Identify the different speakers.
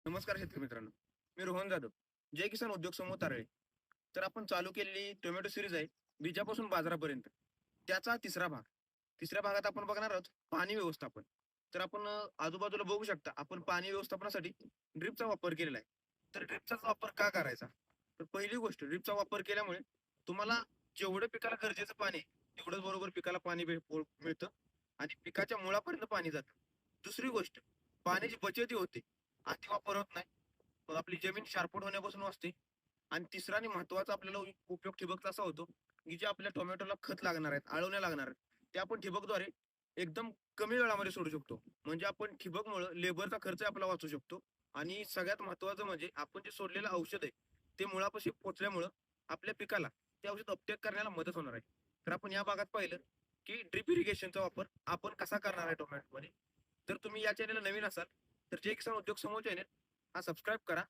Speaker 1: नमस्कार शेतकरी मित्रांनो. मी रोहन जाधव, जय किसान उद्योग समूह तारळे. तर आपण चालू केलेली टोमॅटो सिरीज आहे, बीजापासून बाजारापर्यंत. त्याचा तिसरा भाग. तिसऱ्या भागात आपण बघणार आहोत पाणी व्यवस्थापन. तर आपण आजूबाजूला बघू शकता, आपण पाणी व्यवस्थापनासाठी ड्रिपचा वापर केलेला आहे. तर ड्रिपचाच वापर का करायचा? तर पहिली गोष्ट, ड्रिपचा वापर केल्यामुळे तुम्हाला जेवढं पिकाला गरजेचं पाणी आहे, तेवढंच बरोबर पिकाला पाणी मिळतं आणि पिकाच्या मुळापर्यंत पाणी जातं. दुसरी गोष्ट, पाण्याची बचतही होते. अति वापर होत नाही. मग आपली जमीन शारपट होण्यापासून वाचते. आणि तिसरा आणि महत्वाचा आपल्याला उपयोग ठिबकचा असा होतो, की जे आपल्या टोमॅटोला खत लागणार आहेत, आळवण्या लागणार आहेत, ते आपण ठिबकद्वारे एकदम कमी वेळामध्ये सोडू शकतो. म्हणजे आपण ठिबकमुळं लेबरचा खर्च आपला वाचू शकतो आणि सगळ्यात महत्त्वाचं म्हणजे आपण जे सोडलेलं औषध आहे, ते मुळापाशी पोहोचल्यामुळं आपल्या पिकाला ते औषध अपटेक करण्याला मदत होणार आहे. तर आपण या भागात पाहिलं, की ड्रिप इरिगेशनचा वापर आपण कसा करणार आहे टोमॅटोमध्ये. जर तुम्ही या चॅनलला नवीन असाल, तर जे किसान उद्योग समूह चॅनल हा सबस्क्राईब करा